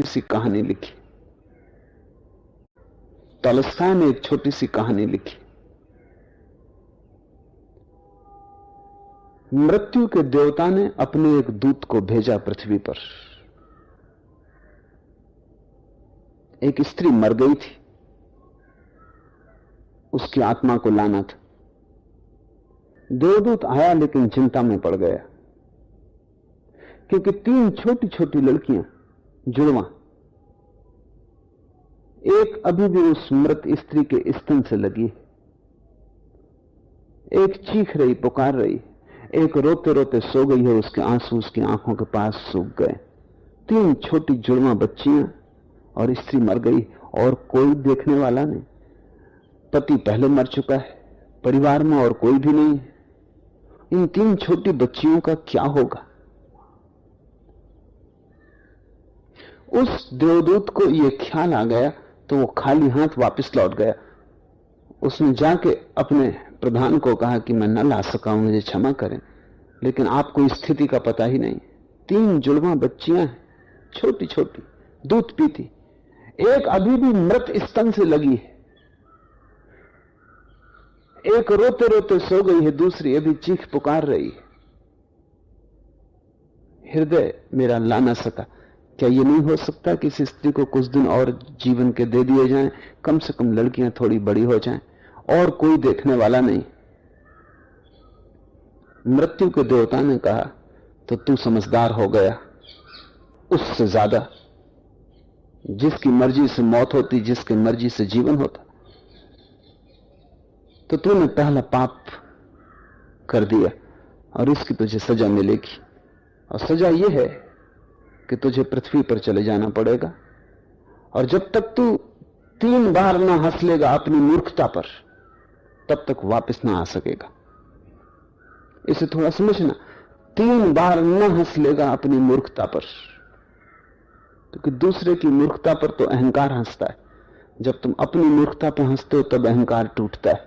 सी कहानी लिखी। टॉल्स्टॉय ने एक छोटी सी कहानी लिखी। मृत्यु के देवता ने अपने एक दूत को भेजा पृथ्वी पर। एक स्त्री मर गई थी, उसकी आत्मा को लाना था। देवदूत आया लेकिन चिंता में पड़ गया, क्योंकि 3 छोटी छोटी लड़कियां जुड़वा, एक अभी भी उस मृत स्त्री के स्तन से लगी, एक चीख रही, पुकार रही, एक रोते रोते सो गई है, उसके आंसू उसकी आंखों के पास सूख गए। 3 छोटी जुड़वा बच्चियां और स्त्री मर गई, और कोई देखने वाला नहीं। पति पहले मर चुका है, परिवार में और कोई भी नहीं है। इन 3 छोटी बच्चियों का क्या होगा? उस देवदूत को यह ख्याल आ गया तो वो खाली हाथ वापस लौट गया। उसने जाके अपने प्रधान को कहा कि मैं न ला सका हूं, मुझे क्षमा करें, लेकिन आपको स्थिति का पता ही नहीं। 3 जुड़वा बच्चियां हैं, छोटी छोटी, दूध पीती, एक अभी भी मृत स्तन से लगी है, एक रोते रोते सो गई है, दूसरी अभी चीख पुकार रही है। हृदय मेरा ला ना सका। क्या ये नहीं हो सकता कि इस स्त्री को कुछ दिन और जीवन के दे दिए जाएं, कम से कम लड़कियां थोड़ी बड़ी हो जाएं, और कोई देखने वाला नहीं। मृत्यु के देवता ने कहा, तो तू समझदार हो गया, उससे ज्यादा। जिसकी मर्जी से मौत होती, जिसकी मर्जी से जीवन होता, तो तूने पहला पाप कर दिया और इसकी तुझे सजा मिलेगी। और सजा यह है कि तुझे पृथ्वी पर चले जाना पड़ेगा, और जब तक तू 3 बार ना हंस लेगा अपनी मूर्खता पर, तब तक वापस ना आ सकेगा। इसे थोड़ा समझना, 3 बार ना हंस लेगा अपनी मूर्खता पर, क्योंकि दूसरे की मूर्खता पर तो अहंकार हंसता है। जब तुम अपनी मूर्खता पर हंसते हो तब अहंकार टूटता है।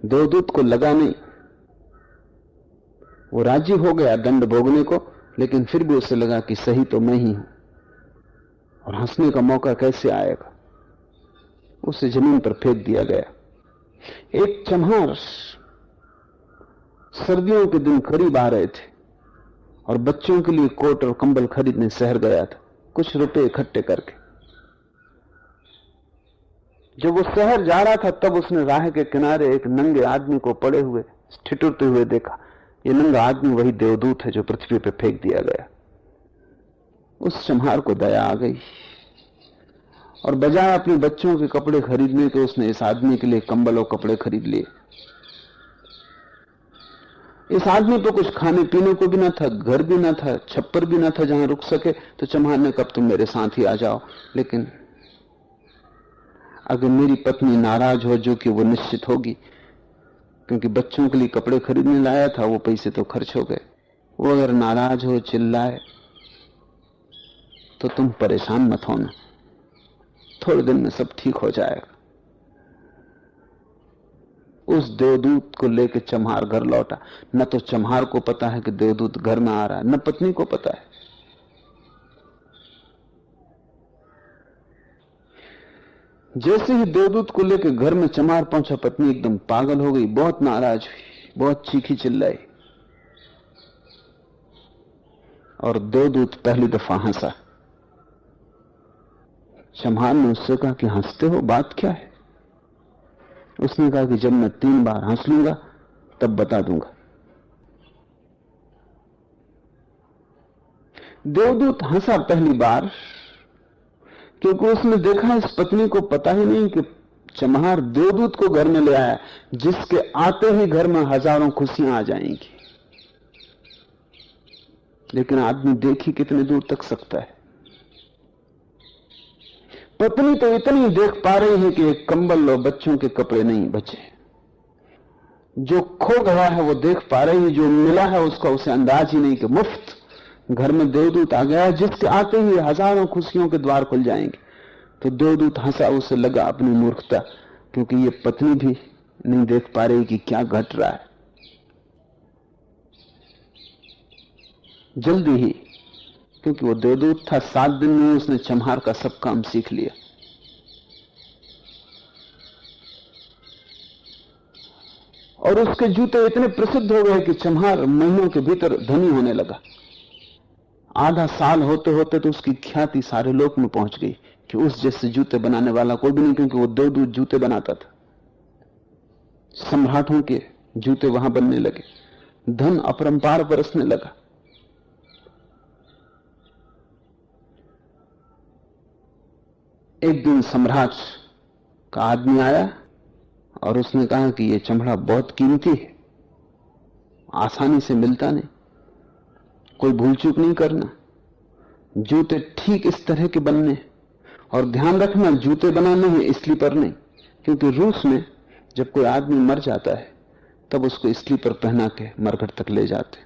देवदूत को लगा नहीं, वो राजी हो गया दंड भोगने को, लेकिन फिर भी उसे लगा कि सही तो मैं ही हूं, और हंसने का मौका कैसे आएगा। उसे जमीन पर फेंक दिया गया। एक चम्हार सर्दियों के दिन करीब आ रहे थे और बच्चों के लिए कोट और कंबल खरीदने शहर गया था, कुछ रुपए इकट्ठे करके। जब वो शहर जा रहा था तब उसने राह के किनारे एक नंगे आदमी को पड़े हुए ठिठुरते हुए देखा। ये नंगा आदमी वही देवदूत है जो पृथ्वी पर फेंक दिया गया। उस चम्हार को दया आ गई, और बजाय अपने बच्चों के कपड़े खरीदने के उसने इस आदमी के लिए कंबल और कपड़े खरीद लिए। इस आदमी पर कुछ खाने पीने को भी ना था, घर भी ना था, छप्पर भी ना था जहां रुक सके। तो चम्हार ने कहा, तुम मेरे साथ ही आ जाओ, लेकिन अगर मेरी पत्नी नाराज हो, जो कि वो निश्चित होगी, क्योंकि बच्चों के लिए कपड़े खरीदने लाया था, वो पैसे तो खर्च हो गए, वो अगर नाराज हो, चिल्लाए, तो तुम परेशान मत होना, थोड़े दिन में सब ठीक हो जाएगा। उस देवदूत को लेकर चम्हार घर लौटा। न तो चम्हार को पता है कि देवदूत घर में आ रहा है, न पत्नी को पता है। जैसे ही देवदूत को लेकर घर में चम्हार पहुंचा, पत्नी एकदम पागल हो गई, बहुत नाराज हुई, बहुत चीखी चिल्लाई, और देवदूत पहली दफा हंसा। चम्हार ने उससे कहा कि हंसते हो, बात क्या है? उसने कहा कि जब मैं 3 बार हंस लूंगा तब बता दूंगा। देवदूत हंसा पहली बार, क्योंकि उसने देखा इस पत्नी को पता ही नहीं कि चम्हार देवदूत को घर में ले आया, जिसके आते ही घर में हजारों खुशियां आ जाएंगी। लेकिन आदमी देख ही कितने दूर तक सकता है। पत्नी तो इतनी देख पा रही है कि एक कंबल और बच्चों के कपड़े नहीं बचे। जो खो गया है वो देख पा रही है, जो मिला है उसका उसे अंदाज ही नहीं कि मुफ्त घर में देवदूत आ गया है, जिसके आते ही हजारों खुशियों के द्वार खुल जाएंगे। तो देवदूत हंसा, उसे लगा अपनी मूर्खता, क्योंकि ये पत्नी भी नहीं देख पा रही कि क्या घट रहा है। जल्दी ही क्योंकि वो देवदूत था। 7 दिन में उसने चम्हार का सब काम सीख लिया। और उसके जूते इतने प्रसिद्ध हो गए कि चम्हार महीनों के भीतर धनी होने लगा। आधा साल होते होते तो उसकी ख्याति सारे लोक में पहुंच गई कि उस जैसे जूते बनाने वाला कोई भी नहीं, क्योंकि वो देवदूत जूते बनाता था। सम्राटों के जूते वहां बनने लगे, धन अपरंपार बरसने लगा। एक दिन सम्राट का आदमी आया और उसने कहा कि यह चमड़ा बहुत कीमती है, आसानी से मिलता नहीं, कोई भूल चूक नहीं करना, जूते ठीक इस तरह के बनने, और ध्यान रखना जूते बनाने हैं स्लीपर नहीं, क्योंकि रूस में जब कोई आदमी मर जाता है तब उसको स्लीपर पहना के मरघट तक ले जाते।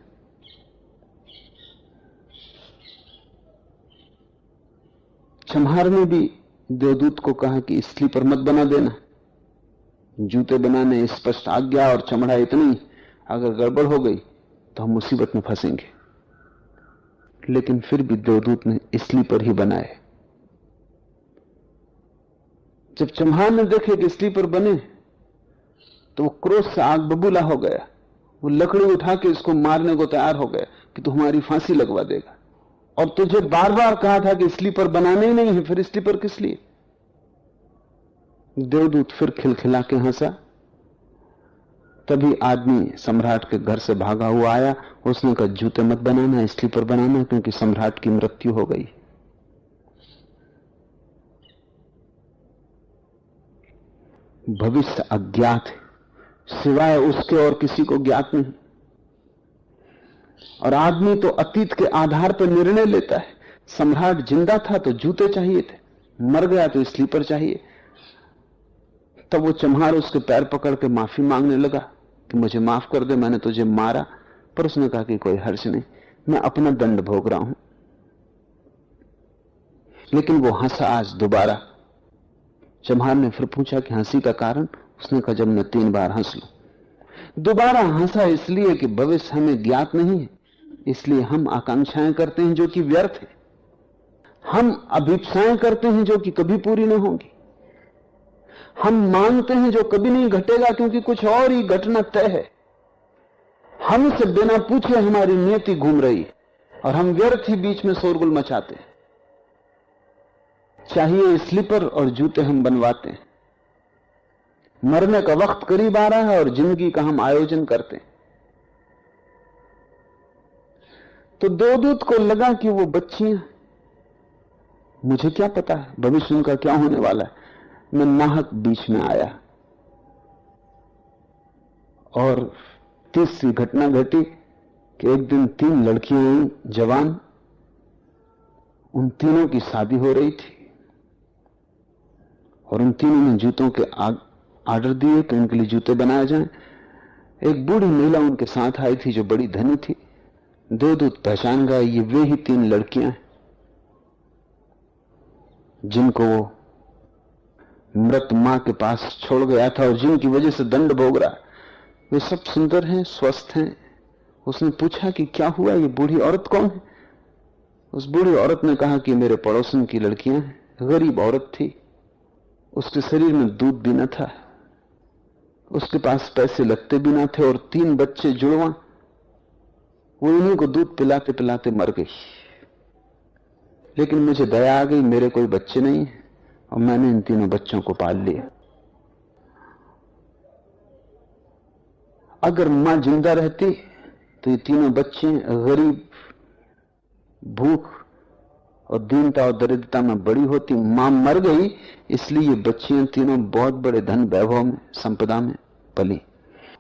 चम्हार ने भी देवदूत को कहा कि स्लीपर मत बना देना, जूते बनाने स्पष्ट आज्ञा और चमड़ा इतनी, अगर गड़बड़ हो गई तो हम मुसीबत में फंसेंगे। लेकिन फिर भी देवदूत ने स्लीपर ही बनाए। जब चम्हार ने देखे कि स्लीपर बने तो वो क्रोध से आग बबूला हो गया। वो लकड़ी उठा के इसको मारने को तैयार हो गया कि तू हमारी फांसी लगवा देगा, और तुझे बार बार कहा था कि स्लीपर बनाने ही नहीं है, फिर स्लीपर किस लिए। देवदूत फिर खिलखिला के हंसा। तभी आदमी सम्राट के घर से भागा हुआ आया। उसने कहा जूते मत बनाना, स्लीपर बनाना, क्योंकि सम्राट की मृत्यु हो गई। भविष्य अज्ञात है, सिवाय उसके और किसी को ज्ञात नहीं। और आदमी तो अतीत के आधार पर निर्णय लेता है। सम्राट जिंदा था तो जूते चाहिए थे, मर गया तो स्लीपर चाहिए। तब वो चम्हार उसके पैर पकड़ के माफी मांगने लगा कि मुझे माफ कर दे, मैंने तुझे मारा। पर उसने कहा कि कोई हर्ष नहीं, मैं अपना दंड भोग रहा हूं। लेकिन वो हंसा आज दोबारा। चम्हार ने फिर पूछा कि हंसी का कारण। उसने कहा जब मैं 3 बार हंस लूं। दोबारा हंसा इसलिए कि भविष्य हमें ज्ञात नहीं है, इसलिए हम आकांक्षाएं करते हैं जो कि व्यर्थ है, हम अभिप्साएं करते हैं जो कि कभी पूरी नहीं होंगी, हम मांगते हैं जो कभी नहीं घटेगा क्योंकि कुछ और ही घटना तय है। हमसे बिना पूछे हमारी नियति घूम रही है और हम व्यर्थ ही बीच में शोरगुल मचाते हैं। चाहिए स्लीपर और जूते हम बनवाते हैं। मरने का वक्त करीब आ रहा है और जिंदगी का हम आयोजन करते हैं। तो देवदूत को लगा कि वो बच्चियां, मुझे क्या पता है भविष्य उनका क्या होने वाला है, मैं नाहक बीच में आया। और तीसरी घटना घटी कि एक दिन 3 लड़कियां आई जवान, उन तीनों की शादी हो रही थी और उन तीनों ने जूतों के आर्डर दिए कि उनके लिए जूते बनाए जाएं। एक बूढ़ी महिला उनके साथ आई थी जो बड़ी धनी थी। देवदूत पहचान गया ये वे ही 3 लड़कियां हैं जिनको वो मृत मां के पास छोड़ गया था और जिनकी वजह से दंड भोग रहा है। वे सब सुंदर हैं, स्वस्थ हैं। उसने पूछा कि क्या हुआ, ये बूढ़ी औरत कौन है। उस बूढ़ी औरत ने कहा कि मेरे पड़ोसन की लड़कियां हैं। गरीब औरत थी, उसके शरीर में दूध भी न था, उसके पास पैसे लगते भी ना थे और 3 बच्चे जुड़वा, वो इन्हीं को दूध पिलाते पिलाते मर गई। लेकिन मुझे दया आ गई, मेरे कोई बच्चे नहीं है और मैंने इन तीनों बच्चों को पाल लिया। अगर मां जिंदा रहती तो ये तीनों बच्चे गरीब, भूख और दीनता और दरिद्रता में बड़ी होती। मां मर गई इसलिए ये बच्चियां तीनों बहुत बड़े धन वैभव में, संपदा में पली।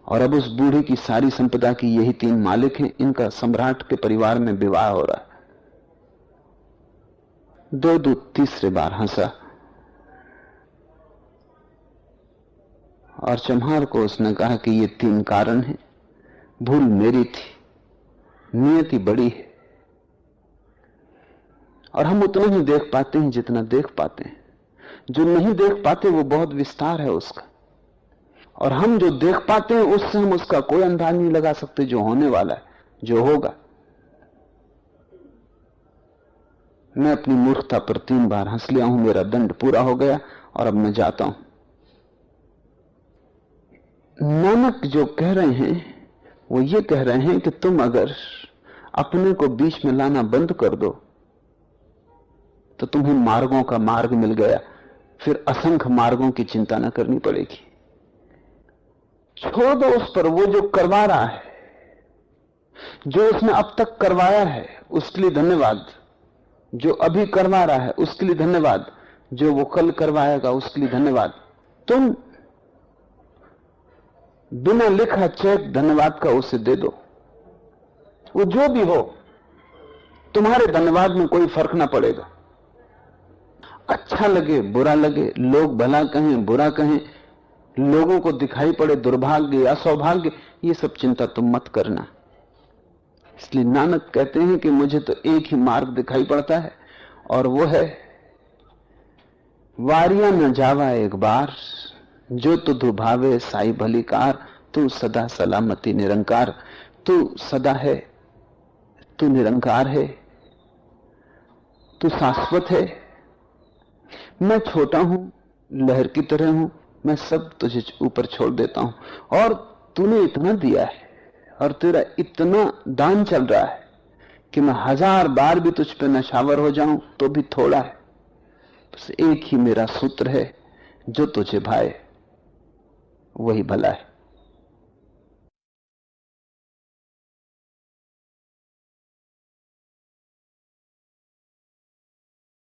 और अब उस बूढ़ी की सारी संपदा की यही 3 मालिक हैं। इनका सम्राट के परिवार में विवाह हो रहा है। देवदूत तीसरे बार हंसा और चम्हार को उसने कहा कि ये 3 कारण हैं। भूल मेरी थी, नियति बड़ी है और हम उतना ही देख पाते हैं जितना देख पाते हैं। जो नहीं देख पाते वो बहुत विस्तार है उसका, और हम जो देख पाते हैं उससे हम उसका कोई अंदाज नहीं लगा सकते जो होने वाला है, जो होगा। मैं अपनी मूर्खता पर 3 बार हंस लिया हूं, मेरा दंड पूरा हो गया और अब मैं जाता हूं। नानक जो कह रहे हैं वो ये कह रहे हैं कि तुम अगर अपने को बीच में लाना बंद कर दो तो तुम्हें मार्गों का मार्ग मिल गया, फिर असंख्य मार्गों की चिंता न करनी पड़ेगी। छोड़ दो उस पर, वो जो करवा रहा है, जो उसने अब तक करवाया है उसके लिए धन्यवाद, जो अभी करवा रहा है उसके लिए धन्यवाद, जो वो कल करवाएगा उसके लिए धन्यवाद। तुम बिना लिखा चेक धन्यवाद का उसे दे दो, वो जो भी हो तुम्हारे धन्यवाद में कोई फर्क ना पड़ेगा। अच्छा लगे बुरा लगे, लोग भला कहें बुरा कहें, लोगों को दिखाई पड़े दुर्भाग्य या सौभाग्य, ये सब चिंता तुम मत करना। इसलिए नानक कहते हैं कि मुझे तो एक ही मार्ग दिखाई पड़ता है और वो है वारिया न जावा एक बार, जो तुधु भावे साई भलीकार, तू सदा सलामती निरंकार। तू सदा है, तू निरंकार है, तू शाश्वत है। मैं छोटा हूं, लहर की तरह हूं, मैं सब तुझे ऊपर छोड़ देता हूं। और तूने इतना दिया है और तेरा इतना दान चल रहा है कि मैं 1000 बार भी तुझ पे नशावर हो जाऊं तो भी थोड़ा है। बस एक ही मेरा सूत्र है, जो तुझे भाए वही भला है।